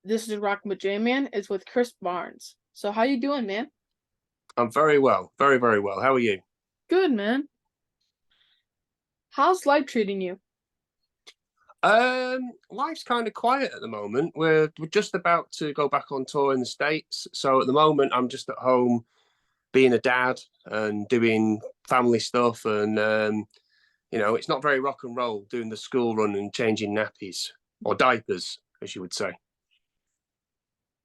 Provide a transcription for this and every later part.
This is Rockin' with J-Man. It's with Chris Barnes. So how you doing, man? I'm very well, very, very well. How are you? Good, man. How's life treating you? Life's kind of quiet at the moment. We're just about to go back on tour in the States. So at the moment, I'm just at home being a dad and doing family stuff. And it's not very rock and roll doing the school run and changing nappies or diapers, as you would say.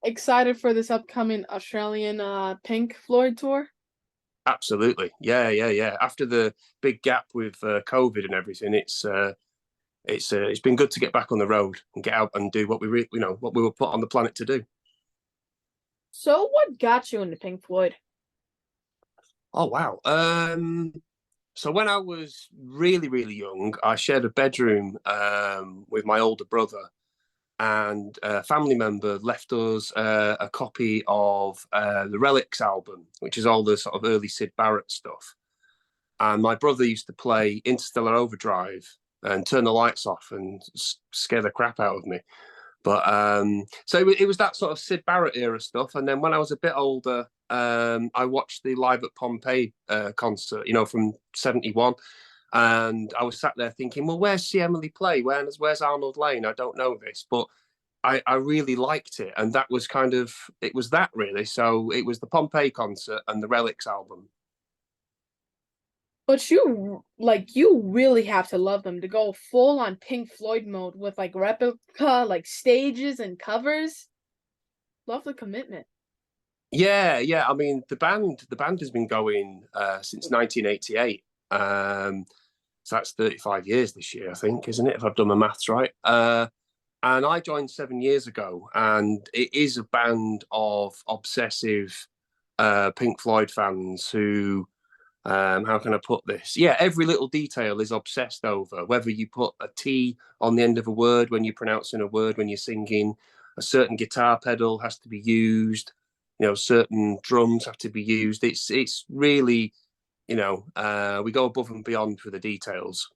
Excited for this upcoming Australian Pink Floyd tour? Absolutely, yeah, yeah, yeah. After the big gap with COVID and everything, it's been good to get back on the road and get out and do what we were put on the planet to do. So what got you into Pink Floyd? Oh wow. So when I was really, really young, I shared a bedroom with my older brother, and a family member left us a copy of the Relics album, which is all the sort of early Sid Barrett stuff. And my brother used to play Interstellar Overdrive and turn the lights off and scare the crap out of me. But so it was that sort of Sid Barrett era stuff. And then when I was a bit older, I watched the Live at Pompeii concert, from '71. And I was sat there thinking, well, where's C. Emily play? Where's Arnold Lane? I don't know this, but I really liked it. And that was it was that really. So it was the Pompeii concert and the Relics album. But you really have to love them to go full on Pink Floyd mode with like replica stages and covers. Love the commitment. Yeah, yeah. I mean, the band has been going since 1988. So that's 35 years this year, I think, isn't it? If I've done my maths right. And I joined 7 years ago, and it is a band of obsessive Pink Floyd fans who, how can I put this? Yeah, every little detail is obsessed over. Whether you put a T on the end of a word when you're pronouncing a word when you're singing, a certain guitar pedal has to be used. Certain drums have to be used. It's really, we go above and beyond for the details.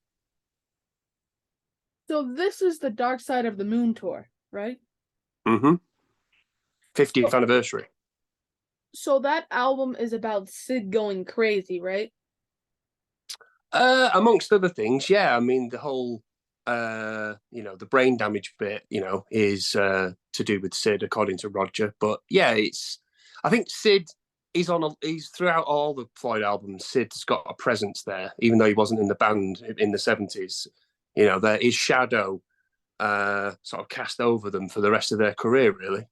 So this is the Dark Side of the Moon tour, right? Mm-hmm. 50th So, anniversary. so that album is about Sid going crazy, right? Amongst other things, yeah. I mean, the whole, the brain damage bit, is to do with Sid, according to Roger. But yeah, I think Sid he's throughout all the Floyd albums. Sid's got a presence there, even though he wasn't in the band in the '70s. There is shadow sort of cast over them for the rest of their career, really.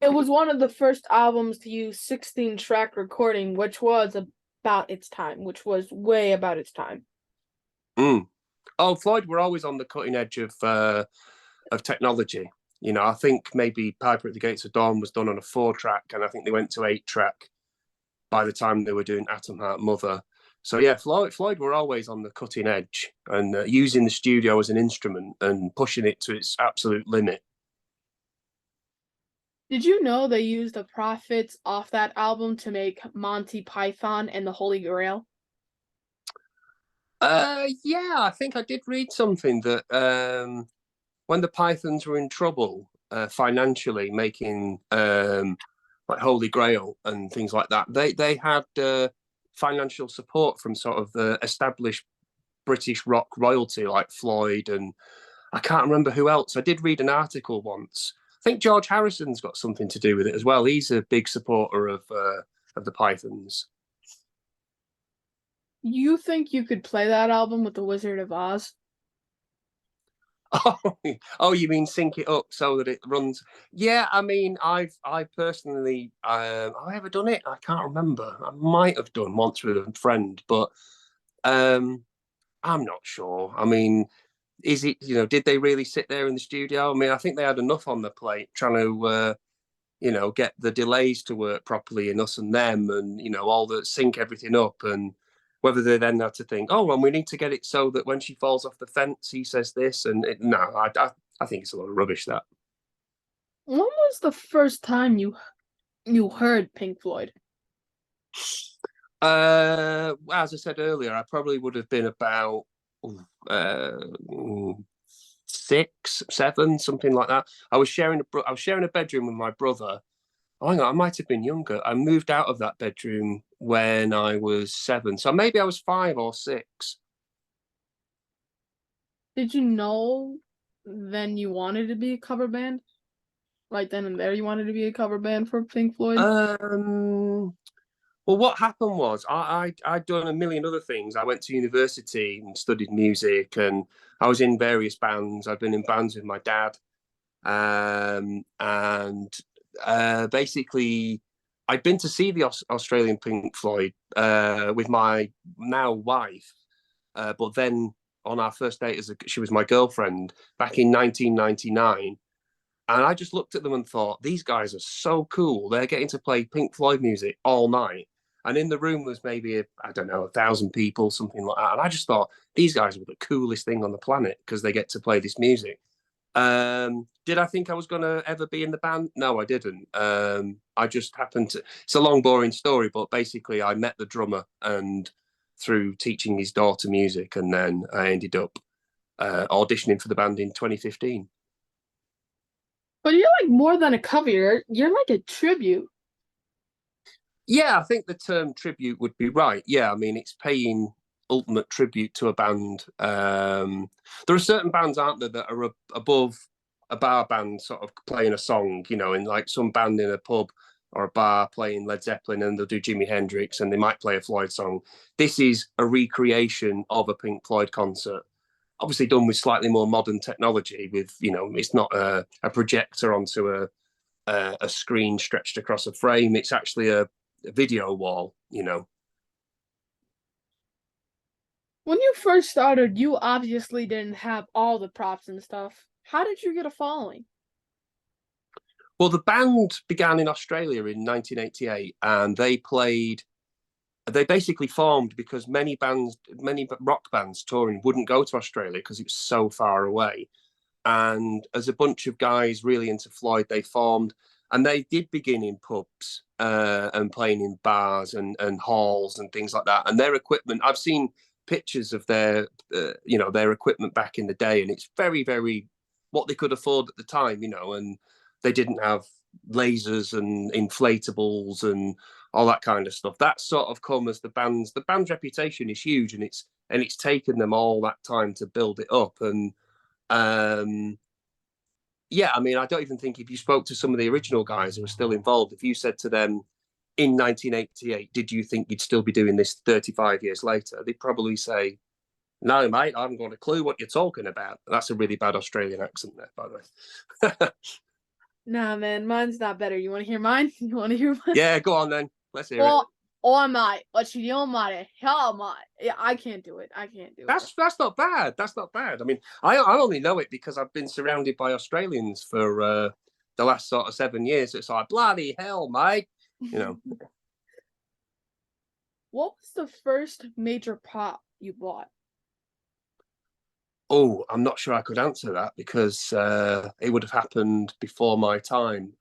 It was one of the first albums to use 16 track recording, which was about its time, which was way about its time. Mm. Oh, Floyd were always on the cutting edge of technology. I think maybe Piper at the Gates of Dawn was done on a 4 track, and I think they went to 8 track by the time they were doing Atom Heart Mother. So yeah, Floyd were always on the cutting edge and using the studio as an instrument and pushing it to its absolute limit. Did you know they used the profits off that album to make Monty Python and the Holy Grail? Yeah, I think I did read something that when the Pythons were in trouble financially, making like Holy Grail and things like that, they had financial support from sort of the established British rock royalty like Floyd, and I can't remember who else. I did read an article once. I think George Harrison's got something to do with it as well. He's a big supporter of the Pythons. You think you could play that album with the Wizard of Oz? Oh, oh, you mean sync it up so that it runs? Yeah, I mean, I personally, have I ever done it? I can't remember. I might have done once with a friend, but um, I'm not sure. I mean, is it, did they really sit there in the studio? I mean, I think they had enough on the plate trying to, get the delays to work properly in us and them, and all the sync everything up, and whether they then had to think, oh, well, we need to get it so that when she falls off the fence, he says this, and no, I think it's a lot of rubbish that. When was the first time you heard Pink Floyd? As I said earlier, I probably would have been about uh, 6, 7, something like that. I was sharing a bedroom with my brother. Oh, hang on, I might have been younger. I moved out of that bedroom when I was 7, so maybe I was 5 or 6. Did you know then you wanted to be a cover band? Right then and there, you wanted to be a cover band for Pink Floyd? Um, well, what happened was I'd done a million other things. I went to university and studied music, and I was in various bands. I've been in bands with my dad, and basically, I'd been to see the Australian Pink Floyd with my now wife, but then on our first date she was my girlfriend back in 1999. And I just looked at them and thought, these guys are so cool. They're getting to play Pink Floyd music all night. And in the room was maybe, I don't know, 1,000 people, something like that. And I just thought, these guys were the coolest thing on the planet because they get to play this music. Did I think I was going to ever be in the band? No, I didn't. I just happened to, it's a long, boring story, but basically I met the drummer and through teaching his daughter music. And then I ended up auditioning for the band in 2015. But you're like more than a cover. You're like a tribute. Yeah, I think the term tribute would be right. Yeah, I mean, it's paying ultimate tribute to a band. There are certain bands, aren't there, that are above a bar band sort of playing a song, in like some band in a pub or a bar playing Led Zeppelin and they'll do Jimi Hendrix and they might play a Floyd song. This is a recreation of a Pink Floyd concert. Obviously done with slightly more modern technology with, it's not a projector onto a screen stretched across a frame. It's actually a video wall. When you first started, you obviously didn't have all the props and stuff. How did you get a following? Well, the band began in Australia in 1988, and they basically formed because many rock bands touring wouldn't go to Australia because it's so far away. And as a bunch of guys really into Floyd, they formed, and they did begin in pubs and playing in bars and halls and things like that. And their equipment, I've seen pictures of their equipment back in the day, and it's very, very what they could afford at the time, and they didn't have lasers and inflatables and all that kind of stuff. That sort of come as the band's reputation is huge, and it's taken them all that time to build it up. And um, yeah, I mean, I don't even think if you spoke to some of the original guys who are still involved, if you said to them in 1988, did you think you'd still be doing this 35 years later? They'd probably say, no, mate, I haven't got a clue what you're talking about. That's a really bad Australian accent there, by the way. Nah, man, mine's not better. You want to hear mine? You want to hear mine? Yeah, go on then. Let's hear it. Oh my, what you doing, mate? Hell, my. Yeah, I can't do it. I can't do it. That's not bad. That's not bad. I mean, I only know it because I've been surrounded by Australians for the last sort of 7 years. It's like bloody hell, mate. What was the first major prop you bought? Oh, I'm not sure I could answer that because it would have happened before my time.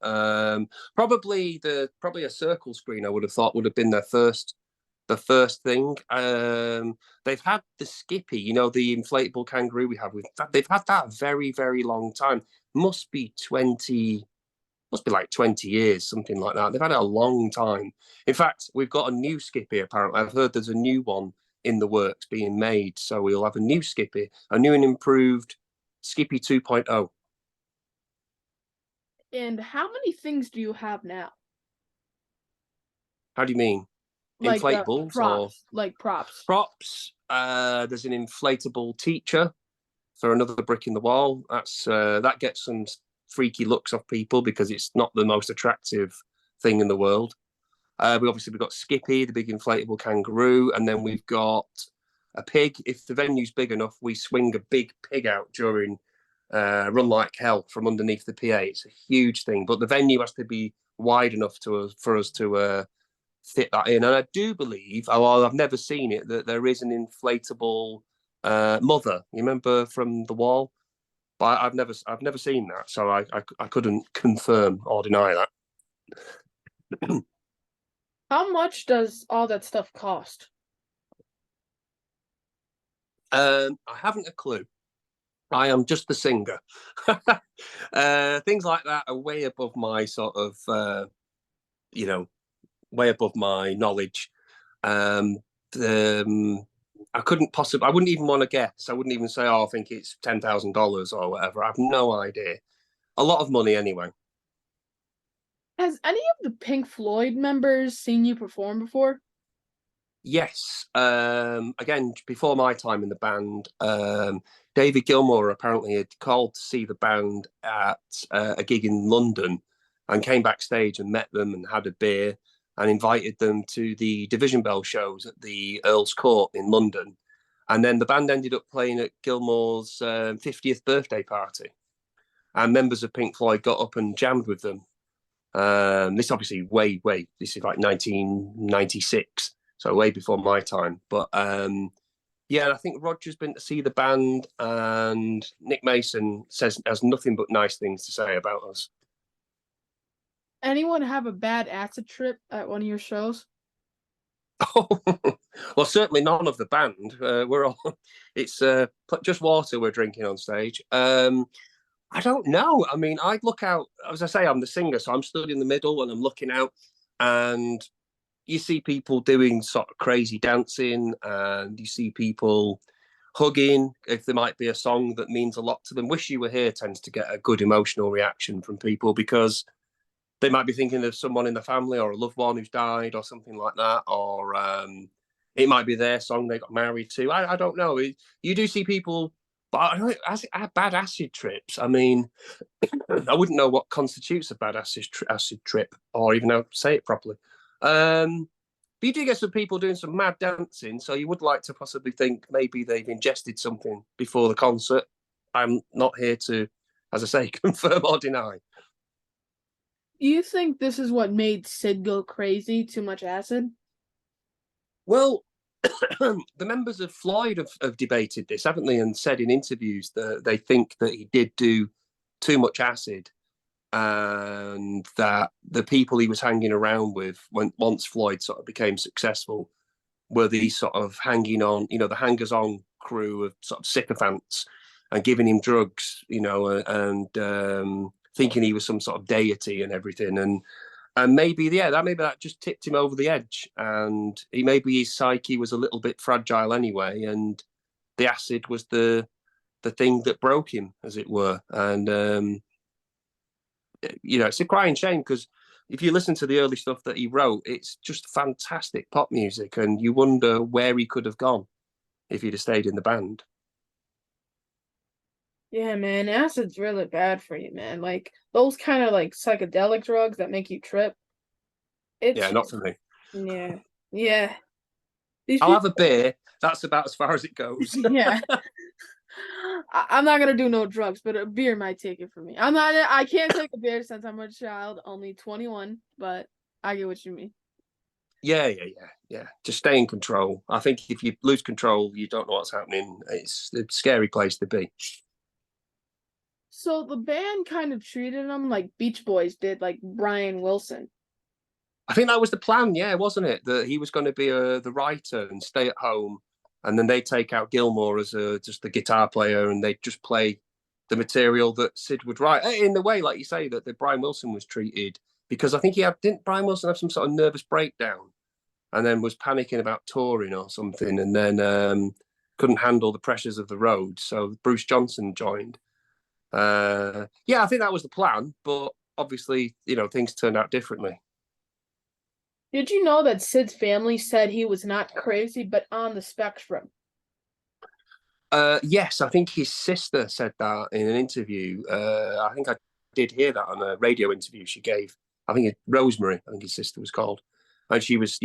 Probably a circle screen. I would have thought would have been the first thing. They've had the Skippy, the inflatable kangaroo we have. They've had that a very, very long time. Must be like 20 years, something like that. They've had it a long time. In fact, we've got a new Skippy, apparently. I've heard there's a new one in the works being made. So we'll have a new Skippy, a new and improved Skippy 2.0. And how many things do you have now? How do you mean? Like Inflatables or props, like props. props? There's an inflatable teacher for another brick in the wall. That gets some freaky looks off people because it's not the most attractive thing in the world. We've got Skippy, the big inflatable kangaroo, and then we've got a pig. If the venue's big enough, we swing a big pig out during Run Like Hell from underneath the PA. It's a huge thing, but the venue has to be wide enough for us to fit that in. And I do believe, although I've never seen it, that there is an inflatable mother. You remember from the wall? But I've never seen that, so I couldn't confirm or deny that. How much does all that stuff cost? I haven't a clue. I am just the singer. Things like that are way above my sort of, you know, way above my knowledge. Um, the, I couldn't possibly, I wouldn't even want to guess. I wouldn't even say, oh, I think it's $10,000 or whatever. I have no idea. A lot of money anyway. Has any of the Pink Floyd members seen you perform before? Yes. Again, before my time in the band, David Gilmour apparently had called to see the band at a gig in London and came backstage and met them and had a beer and invited them to the Division Bell shows at the Earl's Court in London. And then the band ended up playing at Gilmour's 50th birthday party. And members of Pink Floyd got up and jammed with them. This obviously this is like 1996, so way before my time. But yeah, I think Roger's been to see the band, and Nick Mason has nothing but nice things to say about us. Anyone have a bad acid trip at one of your shows? Well, certainly none of the band. We're all it's just water we're drinking on stage. I don't know. I mean, I look out, as I say, I'm the singer, so I'm stood in the middle and I'm looking out, and you see people doing sort of crazy dancing, and you see people hugging. If there might be a song that means a lot to them, Wish You Were Here tends to get a good emotional reaction from people because they might be thinking of someone in the family or a loved one who's died or something like that, or it might be their song they got married to. I don't know. You do see people, but I don't bad acid trips. I mean, I wouldn't know what constitutes a bad acid trip or even how to say it properly. But you do get some people doing some mad dancing, so you would like to possibly think maybe they've ingested something before the concert. I'm not here to, as I say, confirm or deny. Do you think this is what made Sid go crazy? Too much acid? Well, the members of Floyd have debated this, haven't they, and said in interviews that they think that he did do too much acid, and that the people he was hanging around with once Floyd sort of became successful were these sort of hanging on, the hangers-on crew of sort of sycophants and giving him drugs, and thinking he was some sort of deity and everything. And maybe, yeah, that just tipped him over the edge. And maybe his psyche was a little bit fragile anyway. And the acid was the thing that broke him, as it were. And, it's a crying shame because if you listen to the early stuff that he wrote, it's just fantastic pop music. And you wonder where he could have gone if he'd have stayed in the band. Yeah, man, acid's really bad for you, man. Like those kind of like psychedelic drugs that make you trip. It's Yeah, not for me. yeah, yeah. These I'll have people, a beer. That's about as far as it goes. yeah. I'm not gonna do no drugs, but a beer might take it for me. I can't take a beer since I'm a child, only 21, but I get what you mean. Yeah. Just stay in control. I think if you lose control, you don't know what's happening. It's a scary place to be. So the band kind of treated him like Beach Boys did, like Brian Wilson. I think that was the plan, yeah, wasn't it? That he was going to be the writer and stay at home, and then they take out Gilmour as just the guitar player, and they just play the material that Sid would write in the way, like you say, that Brian Wilson was treated. Because I think didn't Brian Wilson have some sort of nervous breakdown, and then was panicking about touring or something, and then couldn't handle the pressures of the road. So Bruce Johnson joined. Yeah, I think that was the plan, but obviously, things turned out differently. Did you know that Sid's family said he was not crazy, but on the spectrum? Yes, I think his sister said that in an interview. I think I did hear that on a radio interview she gave. I think Rosemary, I think his sister was called. And she was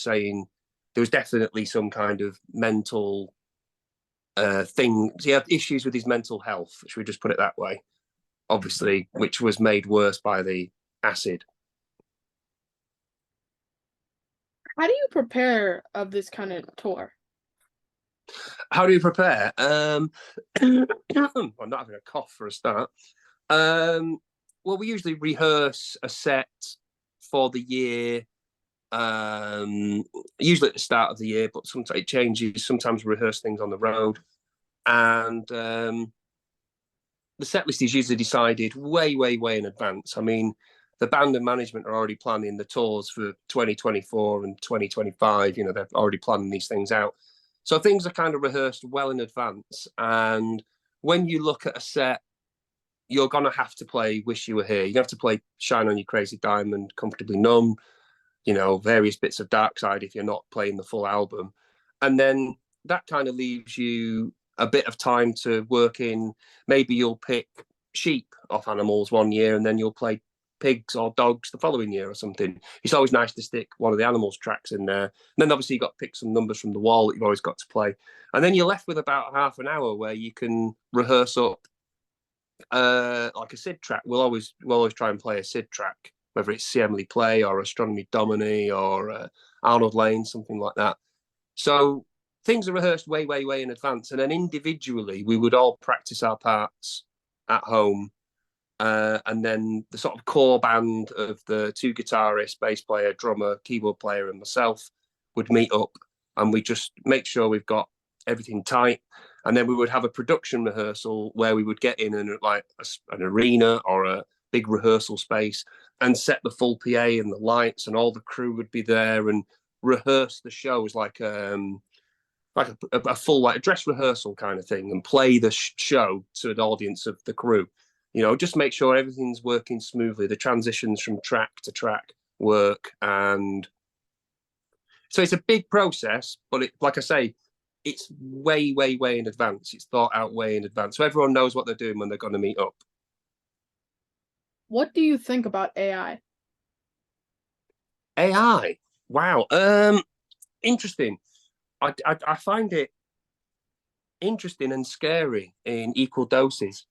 saying there was definitely some kind of mental thing. He had issues with his mental health, should we just put it that way? Obviously, which was made worse by the acid. How do you prepare of this kind of tour? How do you prepare? I'm not having a cough for a start. Well, we usually rehearse a set for the year, usually at the start of the year, but sometimes it changes. Sometimes we rehearse things on the road. And the set list is usually decided way, way, way in advance. I mean, the band and management are already planning the tours for 2024 and 2025. You know, they're already planning these things out. So things are kind of rehearsed well in advance. And when you look at a set, you're going to have to play Wish You Were Here. You have to play Shine On You Crazy Diamond, Comfortably Numb, you know, various bits of Dark Side if you're not playing the full album. And then that kind of leaves you a bit of time to work in. Maybe you'll pick sheep off Animals one year and then you'll play pigs or dogs the following year or something. It's always nice to stick one of the Animals tracks in there. And then obviously you've got to pick some numbers from the wall that you've always got to play. And then you're left with about half an hour where you can rehearse up like a Sid track. We'll always try and play a Sid track, whether it's See Emily Play or Astronomy Domini or Arnold Lane, something like that. So things are rehearsed way, way, way in advance. And then individually, we would all practice our parts at home. And then the sort of core band of the two guitarists, bass player, drummer, keyboard player, and myself would meet up and we just make sure we've got everything tight. And then we would have a production rehearsal where we would get in an arena or a big rehearsal space and set the full PA and the lights, and all the crew would be there and rehearse the show as like a full like a dress rehearsal kind of thing, and play the show to an audience of the crew. You know, just make sure everything's working smoothly. The transitions from track to track work, and so it's a big process. But like I say, it's way, way, way in advance. It's thought out way in advance, so everyone knows what they're doing when they're going to meet up. What do you think about AI? AI, wow, interesting. I find it interesting and scary in equal doses.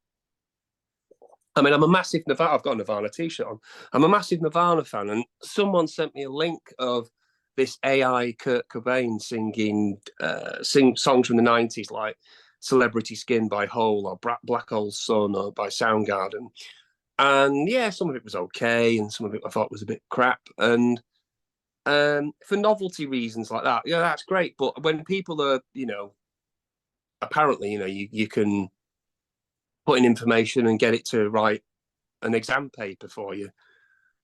I mean, I'm a massive Nirvana. I've got a Nirvana t-shirt on. I'm a massive Nirvana fan, and someone sent me a link of this AI Kurt Cobain singing songs from the 90s, like Celebrity Skin by Hole or Black Hole Sun or by Soundgarden. And yeah, some of it was okay, and some of it I thought was a bit crap. And for novelty reasons like that, yeah, that's great. But when people are, you know, apparently, you know, you can put in information and get it to write an exam paper for you.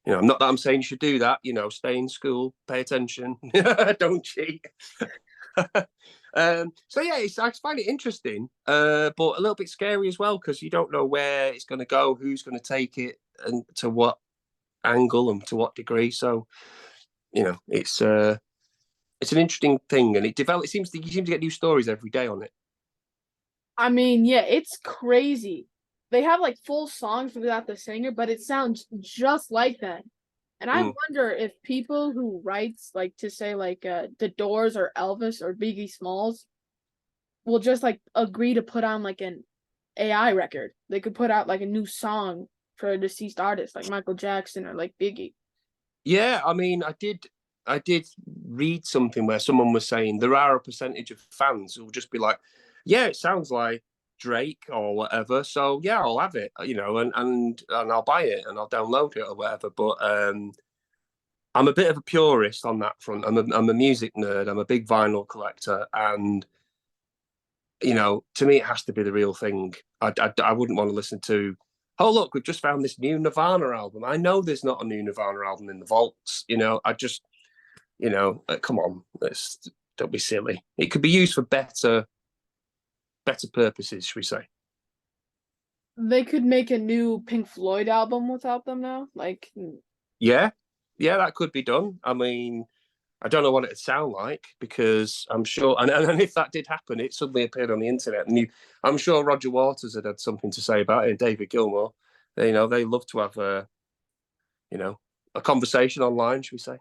You know, not that I'm saying you should do that. You know, stay in school, pay attention, don't cheat. So yeah, I find it interesting, but a little bit scary as well, because you don't know where it's going to go, who's going to take it, and to what angle and to what degree. So you know, it's an interesting thing, and it seems you seem to get new stories every day on it. I mean, yeah, it's crazy. They have like full songs without the singer, but it sounds just like that. And I wonder if people who writes like to say like The Doors or Elvis or Biggie Smalls will just like agree to put on like an AI record. They could put out like a new song for a deceased artist like Michael Jackson or like Biggie. Yeah, I mean, I did read something where someone was saying there are a percentage of fans who will just be like, yeah, it sounds like Drake or whatever, so yeah, I'll have it, you know, and I'll buy it and I'll download it or whatever. But I'm a bit of a purist on that front. I'm a music nerd. I'm a big vinyl collector, and you know, to me, it has to be the real thing. I wouldn't want to listen to, oh, look, we've just found this new Nirvana album. I know there's not a new Nirvana album in the vaults. You know, you know, come on, don't be silly. It could be used for better purposes, should we say? They could make a new Pink Floyd album without them now. Like, Yeah, yeah, that could be done. I mean, I don't know what it'd sound like, because I'm sure, and if that did happen, it suddenly appeared on the internet, and I'm sure Roger Waters had something to say about it, and David Gilmour. You know, they love to have you know, a conversation online, should we say?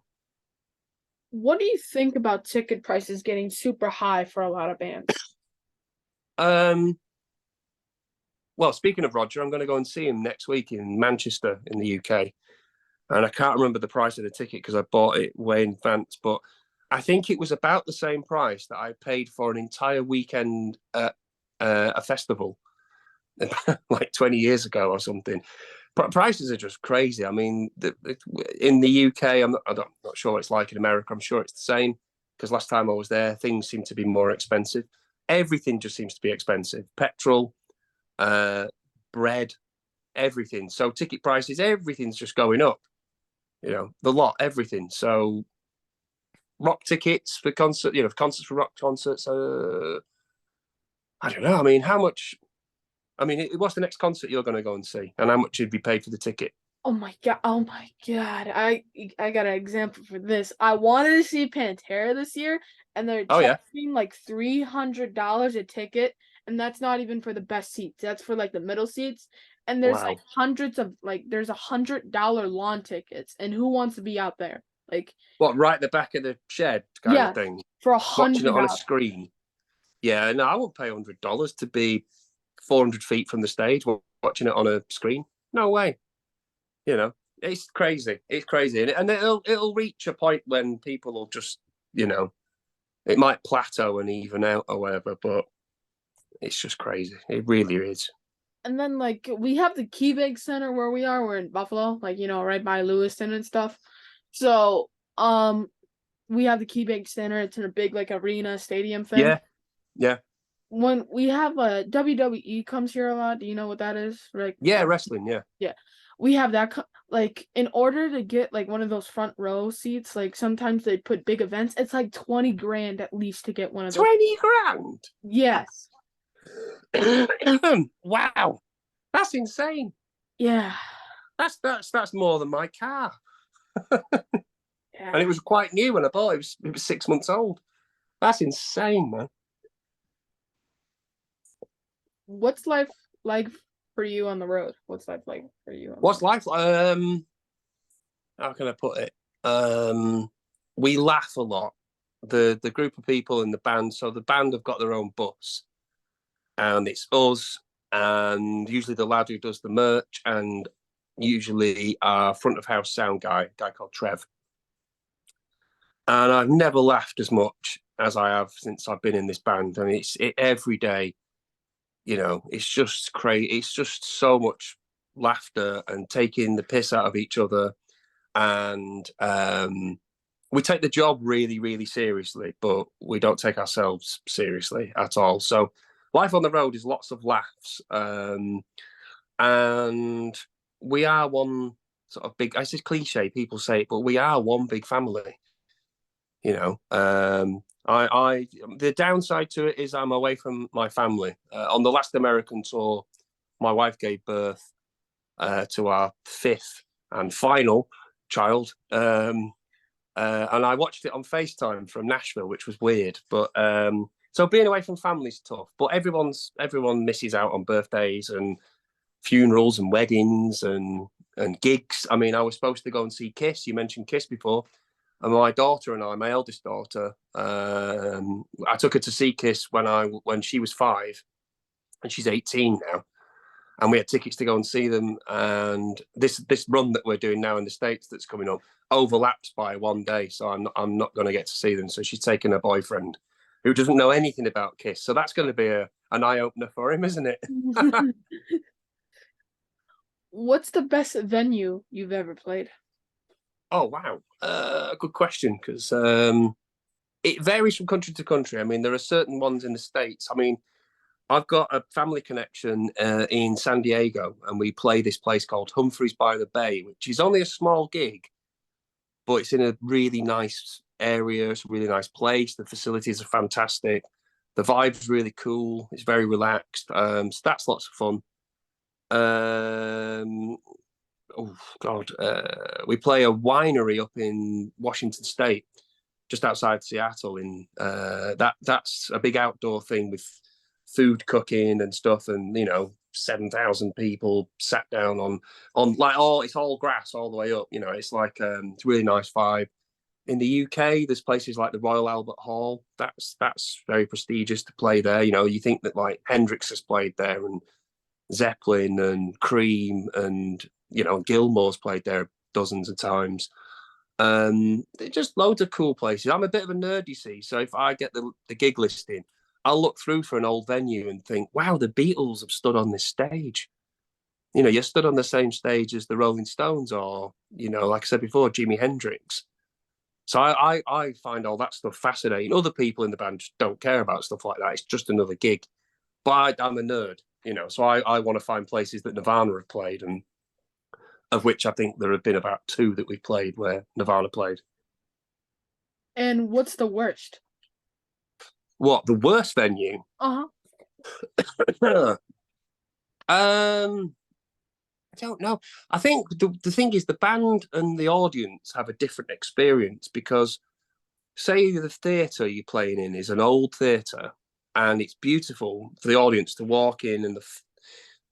what do you think about ticket prices getting super high for a lot of bands? Um, well, speaking of Roger, I'm going to go and see him next week in Manchester in the UK, and I can't remember the price of the ticket because I bought it way in advance, but I think it was about the same price that I paid for an entire weekend at a festival like 20 years ago or something. Prices are just crazy. I mean, in the UK, I'm not sure what it's like in America. I'm sure it's the same, because last time I was there, things seem to be more expensive. Everything just seems to be expensive. Petrol, uh, bread, everything. So ticket prices, everything's just going up. The lot, everything. So rock tickets for concert, concerts for rock concerts. I don't know. I mean, how much? I mean, what's the next concert you're going to go and see, and how much you'd be paid for the ticket? Oh my god! Oh my god! I got an example for this. I wanted to see Pantera this year, and they're Oh yeah, charging like $300 a ticket, and that's not even for the best seats. That's for like the middle seats. And there's like wow. there's $100 lawn tickets, and who wants to be out there? Like, What, right at the back of the shed kind of yeah, thing, for a watching it hundred on a dollars. screen? Yeah, no, I won't pay $100 to be 400 feet from the stage watching it on a screen. No way. You know, it's crazy. It's crazy, and it'll reach a point when people will just, it might plateau and even out or whatever, but it's just crazy. It really is. And then like we have the KeyBank Center where we are. We're in Buffalo, like right by Lewiston and stuff. So we have the KeyBank Center. It's in a big like arena stadium thing. Yeah, yeah, When we have a WWE comes here a lot. Do you know what that is? Right? yeah. Wrestling, yeah. Yeah. We have that like in order to get like one of those front row seats, like sometimes they put big events. It's like 20 grand at least to get one of those. 20 grand. Yes. Wow, that's insane. Yeah. That's more than my car, and Yeah. it was quite new when I bought it. It was 6 months old. That's insane, man. What's life like for you on the road? What's life like for you on the What's road? life like? How can I put it? We laugh a lot. The group of people in the band. So the band have got their own bus, and it's us, and usually the lad who does the merch, and usually our front of house sound guy, a guy called Trev. And I've never laughed as much as I have since I've been in this band. And every day. It's just crazy. It's just so much laughter and taking the piss out of each other, and we take the job really, really seriously, but we don't take ourselves seriously at all. So life on the road is lots of laughs, and we are one sort of big. It's a cliche, people say it, but we are one big family. You know, I the downside to it is I'm away from my family. On the last American tour, my wife gave birth to our fifth and final child, and I watched it on FaceTime from Nashville, which was weird. But so being away from family's tough. But everyone misses out on birthdays and funerals and weddings and gigs. I mean, I was supposed to go and see Kiss. You mentioned Kiss before. And my daughter and I, my eldest daughter, I took her to see Kiss when she was 5, and she's 18 now. And we had tickets to go and see them. And this run that we're doing now in the States that's coming up overlaps by one day, so I'm not going to get to see them. So she's taken her boyfriend, who doesn't know anything about Kiss. So that's going to be an eye opener for him, isn't it? What's the best venue you've ever played? Oh wow, good question, because it varies from country to country. I mean, there are certain ones in the States. I mean, I've got a family connection in San Diego, and we play this place called Humphreys by the Bay, which is only a small gig, but it's in a really nice area. It's a really nice place. The facilities are fantastic. The vibe's really cool. It's very relaxed. So that's lots of fun. Oh God, we play a winery up in Washington State, just outside Seattle. In that's a big outdoor thing with food cooking and stuff, and 7,000 people sat down on like it's all grass all the way up. It's like it's a really nice vibe. In the UK, there's places like the Royal Albert Hall. That's very prestigious to play there. You think that like Hendrix has played there, and Zeppelin and Cream, and Gilmore's played there dozens of times. Just loads of cool places. I'm a bit of a nerd, you see, so if I get the gig listing, I'll look through for an old venue and think, wow, the Beatles have stood on this stage. You stood on the same stage as the Rolling Stones, or like I said before, Jimi Hendrix. So I find all that stuff fascinating. Other people in the band just don't care about stuff like that. It's just another gig. But I'm a nerd. So I want to find places that Nirvana have played, and of which I think there have been about two that we've played where Nirvana played. And what's the worst? What, the worst venue? Uh-huh. I don't know. I think the thing is the band and the audience have a different experience because say the theatre you're playing in is an old theatre and it's beautiful for the audience to walk in and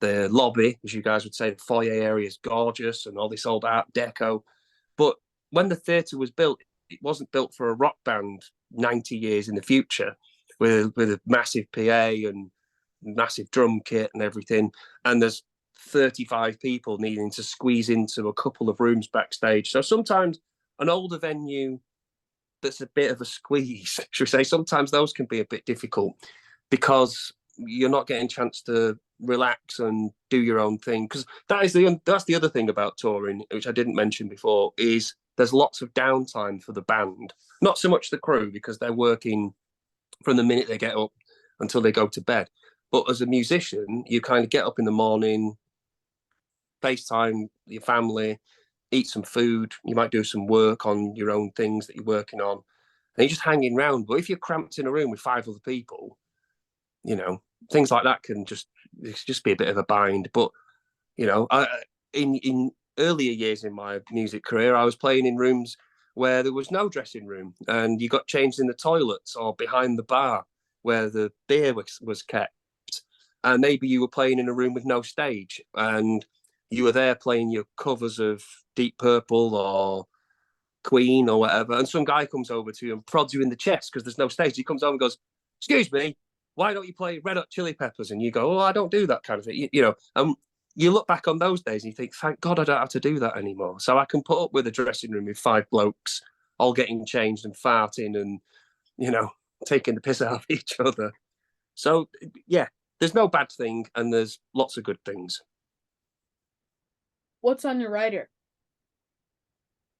the lobby, as you guys would say, the foyer area is gorgeous and all this old art deco. But when the theatre was built, it wasn't built for a rock band 90 years in the future with a massive PA and massive drum kit and everything. And there's 35 people needing to squeeze into a couple of rooms backstage. So sometimes an older venue that's a bit of a squeeze, should we say, sometimes those can be a bit difficult because you're not getting a chance to relax and do your own thing. Because that's the other thing about touring, which I didn't mention before, is there's lots of downtime for the band. Not so much the crew because they're working from the minute they get up until they go to bed. But as a musician, you kind of get up in the morning, FaceTime your family, eat some food. You might do some work on your own things that you're working on, and you're just hanging around. But if you're cramped in a room with five other people, things like that can just be a bit of a bind. But in earlier years in my music career, I was playing in rooms where there was no dressing room, and you got changed in the toilets or behind the bar where the beer was kept, and maybe you were playing in a room with no stage, and you were there playing your covers of Deep Purple or Queen or whatever, and some guy comes over to you and prods you in the chest because there's no stage. He comes over and goes, "Excuse me, why don't you play Red Hot Chili Peppers?" And you go, "Oh, I don't do that kind of thing." You look back on those days and you think, "Thank God I don't have to do that anymore." So I can put up with a dressing room with five blokes all getting changed and farting and taking the piss out of each other. So yeah, there's no bad thing and there's lots of good things. What's on your rider?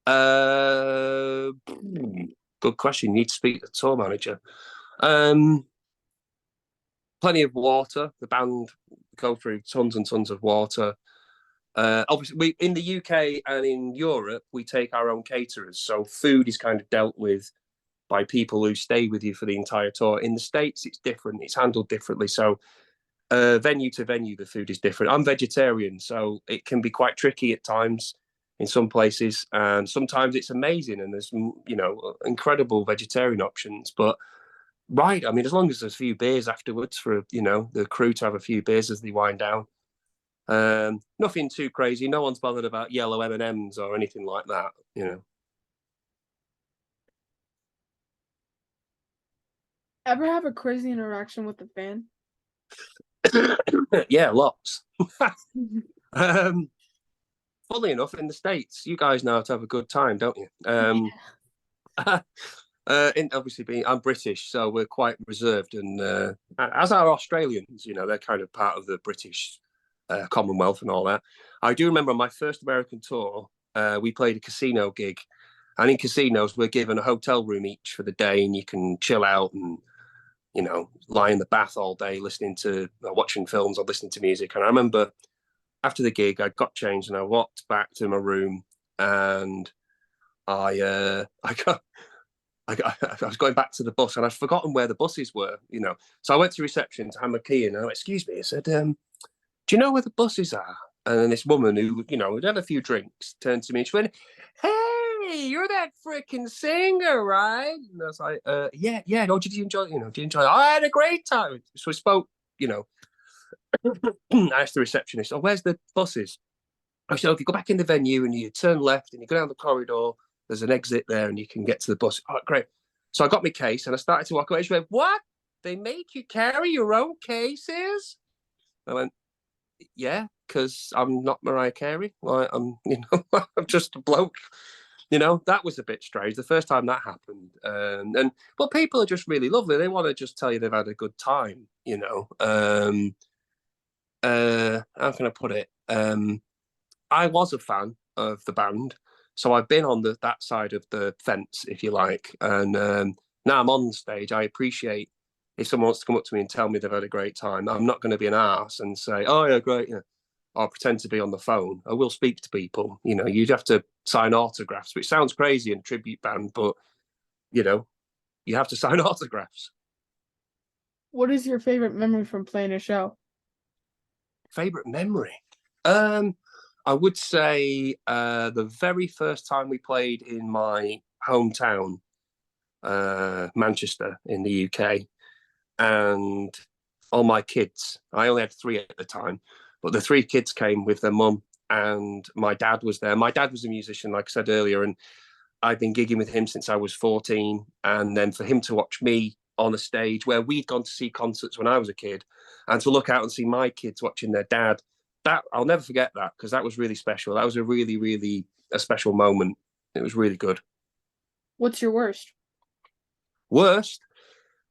Good question. You need to speak to the tour manager. Um, Plenty of water. The band go through tons and tons of water. Obviously, we in the UK and in Europe we take our own caterers, so food is kind of dealt with by people who stay with you for the entire tour. In the States, it's different. It's handled differently. So venue to venue, the food is different. I'm vegetarian, so it can be quite tricky at times in some places, and sometimes it's amazing and there's incredible vegetarian options. But right, I mean, as long as there's a few beers afterwards for the crew to have a few beers as they wind down. Nothing too crazy. No one's bothered about yellow M&Ms or anything like that. Ever have a crazy interaction with a fan? Yeah, lots. um, Funnily enough, in the States, you guys know how to have a good time, don't you? Obviously, I'm British, so we're quite reserved, and as are Australians. They're kind of part of the British Commonwealth and all that. I do remember on my first American tour, we played a casino gig, and in casinos, we're given a hotel room each for the day, and you can chill out and lie in the bath all day, listening to watching films or listening to music. And I remember after the gig, I got changed and I walked back to my room, and I was going back to the bus and I'd forgotten where the buses were. So I went to reception to hand my key in and I went, "Excuse me," I said, "Do you know where the buses are?" And then this woman who, had had a few drinks turned to me and she went, "Hey, you're that freaking singer, right?" And I was like, yeah. No, did you enjoy, did you enjoy it? I had a great time. So I spoke, I asked the receptionist, "Oh, where's the buses?" I said, "Oh, if you go back in the venue and you turn left and you go down the corridor, there's an exit there and you can get to the bus." "Oh, great." So I got my case and I started to walk away. She went, "What? They make you carry your own cases?" I went, "Yeah, because I'm not Mariah Carey. I'm, I'm just a bloke." That was a bit strange. The first time that happened, but people are just really lovely. They want to just tell you they've had a good time. How can I put it? I was a fan of the band, so I've been on that side of the fence, if you like, and now I'm on stage. I appreciate if someone wants to come up to me and tell me they've had a great time, I'm not going to be an arse and say, "Oh yeah, great," or pretend to be on the phone. I will speak to people. You'd have to sign autographs, which sounds crazy in a tribute band, but you know, you have to sign autographs. What is your favorite memory from playing a show? Favorite memory? I would say the very first time we played in my hometown, Manchester in the UK, and all my kids. I only had three at the time, but the three kids came with their mum, and my dad was there. My dad was a musician, like I said earlier, and I've been gigging with him since I was 14. And then for him to watch me on a stage where we'd gone to see concerts when I was a kid, and to look out and see my kids watching their dad, that I'll never forget that, because that was really special. That was a really, really a special moment. It was really good. What's your worst? Worst,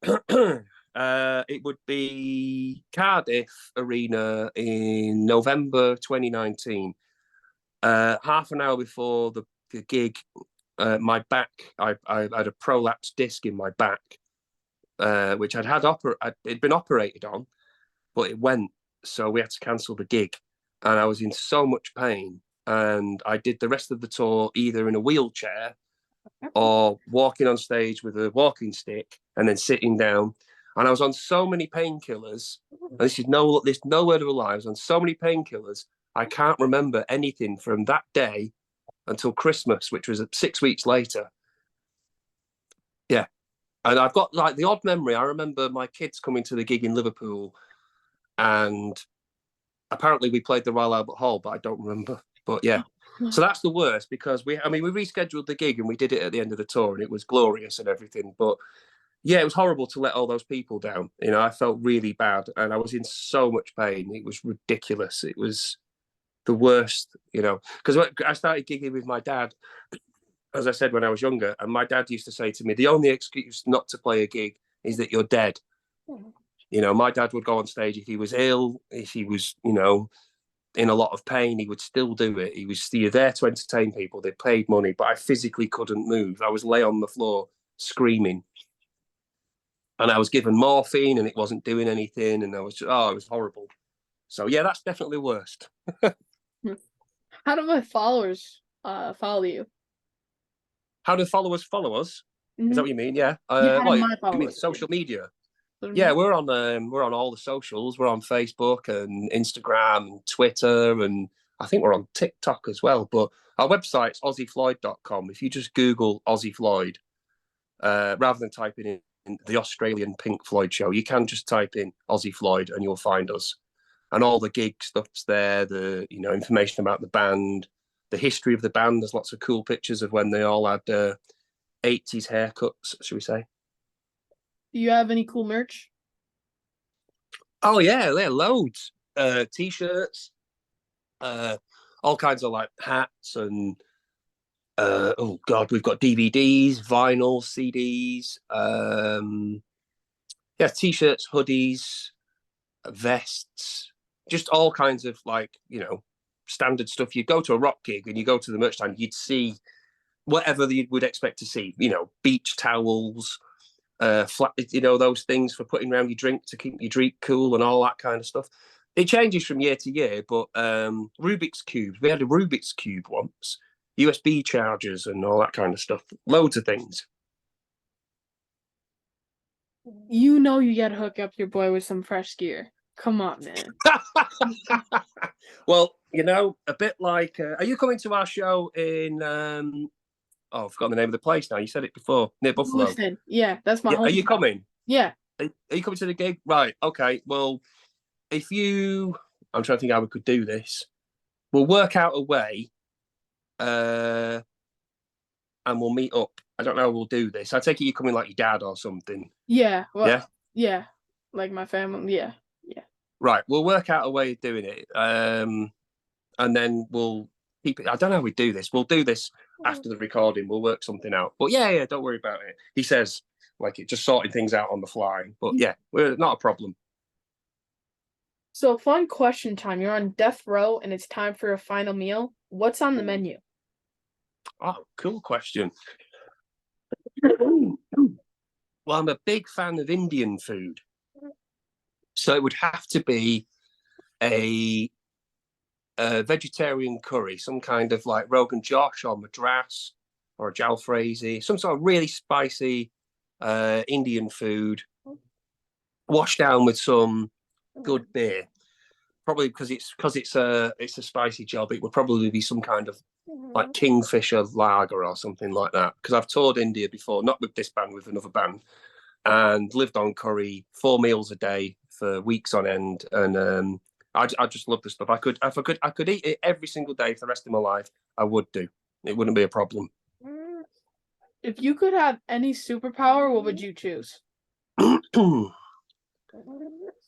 it would be Cardiff Arena in November 2019. Half an hour before the gig, my back, I had a prolapsed disc in my back, which it'd been operated on, but it went, so we had to cancel the gig, and I was in so much pain, and I did the rest of the tour either in a wheelchair or walking on stage with a walking stick and then sitting down. And I was on so many painkillers, and this no word of a lie. I was on so many painkillers, I can't remember anything from that day until Christmas, which was 6 weeks later. Yeah. And I've got like the odd memory. I remember my kids coming to the gig in Liverpool, and apparently we played the Royal Albert Hall, but I don't remember. But yeah. So that's the worst, because we rescheduled the gig and we did it at the end of the tour, and it was glorious and everything. But yeah, it was horrible to let all those people down. I felt really bad, and I was in so much pain. It was ridiculous. It was the worst, because I started gigging with my dad, as I said, when I was younger, and my dad used to say to me, the only excuse not to play a gig is that you're dead. My dad would go on stage if he was ill, if he was, in a lot of pain, he would still do it. You're there to entertain people. They paid money, but I physically couldn't move. I was lay on the floor screaming, and I was given morphine, and it wasn't doing anything, and it was horrible. So yeah, that's definitely worst. How do my followers follow you? How do followers follow us? Is that what you mean? Yeah. Yeah, how do What my you mean? followers? Social media? Yeah, Mhm. we're on all the socials. We're on Facebook and Instagram and Twitter, and I think we're on TikTok as well. But our website's aussiefloyd.com. If you just Google Aussie Floyd, rather than typing in the Australian Pink Floyd show, you can just type in Aussie Floyd and you'll find us. And all the gig stuff's there, the information about the band, the history of the band. There's lots of cool pictures of when they all had 80s haircuts, should we say. Do you have any cool merch? Oh yeah, loads. T-shirts, uh, all kinds of like hats, and oh god, we've got DVDs, vinyl, CDs, yeah, T-shirts, hoodies, vests, just all kinds of standard stuff. You go to a rock gig and you go to the merch stand, you'd see whatever you would expect to see. Beach towels, flat, those things for putting around your drink to keep your drink cool and all that kind of stuff. It changes from year to year, but Rubik's cubes. We had a Rubik's cube once, USB chargers and all that kind of stuff. Loads of things. You know you gotta hook up your boy with some fresh gear. Come on, man. Well, a bit like, are you coming to our show in? I've forgotten the name of the place now. You said it before, near Buffalo. Listen, yeah, that's my Yeah, home. are you coming? Yeah. Are you coming to the gig? Right. Okay. Well, I'm trying to think how we could do this. We'll work out a way, and we'll meet up. I don't know how we'll do this. I take it you're coming like your dad or something. Yeah. Well, Yeah. yeah. Like my family. Yeah. Yeah. Right. We'll work out a way of doing it. And then we'll keep it. I don't know how we do this. We'll do this after the recording. We'll work something out. But yeah, don't worry about it. He says, like, it just sorting things out on the fly. But yeah, we're not a problem. So, fun question time. You're on death row and it's time for a final meal. What's on the menu? Oh, cool question. Well, I'm a big fan of Indian food, so it would have to be a, a vegetarian curry, some kind of like Rogan Josh or Madras or a jalfrezi, some sort of really spicy Indian food, washed down with some good beer. Probably because it's a spicy job. It would probably be some kind of like Kingfisher lager or something like that. Because I've toured India before, not with this band, with another band, and lived on curry 4 meals a day for weeks on end. And I just love the stuff. I could eat it every single day for the rest of my life. I would do. It wouldn't be a problem. If you could have any superpower, what would you choose?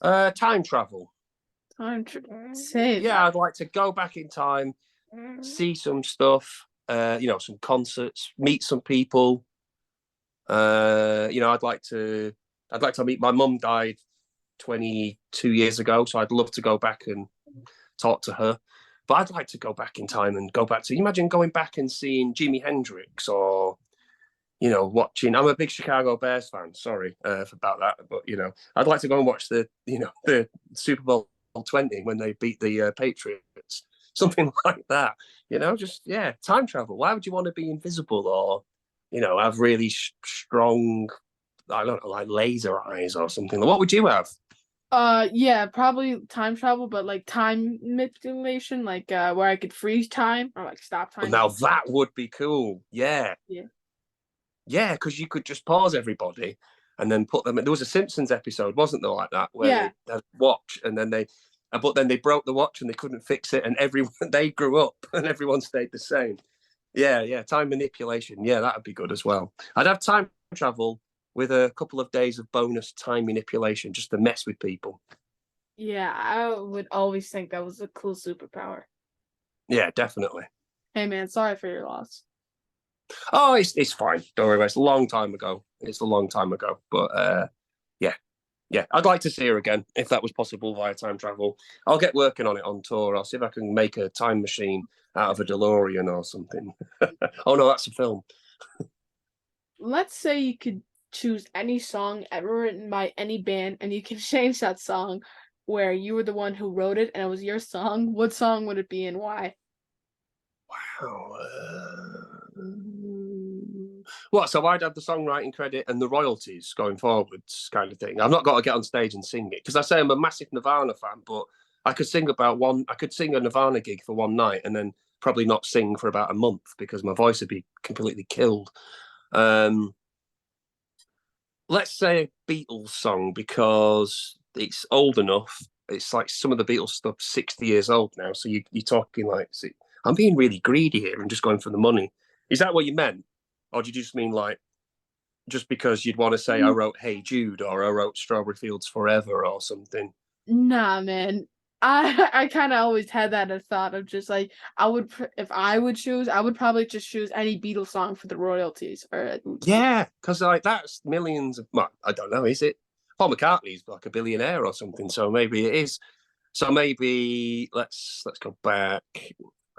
Time travel. Same. Yeah, I'd like to go back in time, see some stuff, some concerts, meet some people. I'd like to meet. My mum died 22 years ago, so I'd love to go back and talk to her. But I'd like to go back in time and go back to. Imagine going back and seeing Jimi Hendrix, or watching. I'm a big Chicago Bears fan. Sorry about that, but I'd like to go and watch the Super Bowl 20 when they beat the Patriots, something like that. Just time travel. Why would you want to be invisible, or have really strong, I don't know, like laser eyes or something? What would you have? Yeah, probably time travel, but like time manipulation, like where I could freeze time or like stop Well, time. now that would be cool. Yeah, Yeah. yeah, because you could just pause everybody and then put them. There was a Simpsons episode, wasn't there, like that, where Yeah. they had a watch and then but then they broke the watch and they couldn't fix it, and everyone they grew up and everyone stayed the same. Yeah, yeah, time manipulation. Yeah, that would be good as well. I'd have time travel with a couple of days of bonus time manipulation just to mess with people. Yeah, I would always think that was a cool superpower. Yeah, definitely. Hey man, sorry for your loss. Oh, it's fine. Don't worry about it. It's a long time ago. It's a long time ago. But yeah, yeah. I'd like to see her again if that was possible via time travel. I'll get working on it on tour. I'll see if I can make a time machine out of a DeLorean or something. Oh no, that's a film. Let's say you could choose any song ever written by any band and you can change that song where you were the one who wrote it and it was your song. What song would it be and why? Wow. What? So I'd have the songwriting credit and the royalties going forwards, kind of thing. I've not got to get on stage and sing it because I say I'm a massive Nirvana fan, but I could sing about one. I could sing a Nirvana gig for one night and then probably not sing for about a month because my voice would be completely killed. Um, let's say a Beatles song because it's old enough. It's like some of the Beatles stuff 60 years old now. So you're talking like, see, I'm being really greedy here and just going for the money. Is that what you meant? Or do you just mean like, just because you'd want to say I wrote Hey Jude or I wrote Strawberry Fields Forever or something? Nah, man. I kind of always had that as thought of just like if I would choose, I would probably just choose any Beatles song for the royalties or Yeah, because like that's millions of. Well, I don't know. Is it? Paul McCartney's like a billionaire or something, so maybe it is. So maybe let's go back.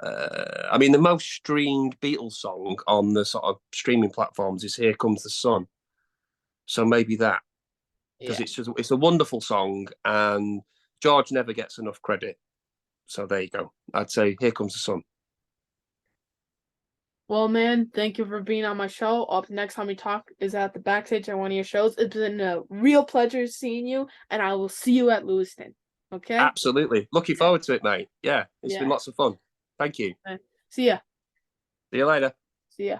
I mean, the most streamed Beatles song on the sort of streaming platforms is "Here Comes the Sun." So maybe that, because yeah. it's a wonderful song, and George never gets enough credit. So there you go. I'd say "Here Comes the Sun." Well, man, thank you for being on my show. Up next time we talk is at the backstage at one of your shows. It's been a real pleasure seeing you, and I will see you at Lewiston. Okay? Absolutely, looking Yeah. forward to it, mate. Yeah, it's been Yeah. lots of fun. Thank you. See ya. See you later. See ya.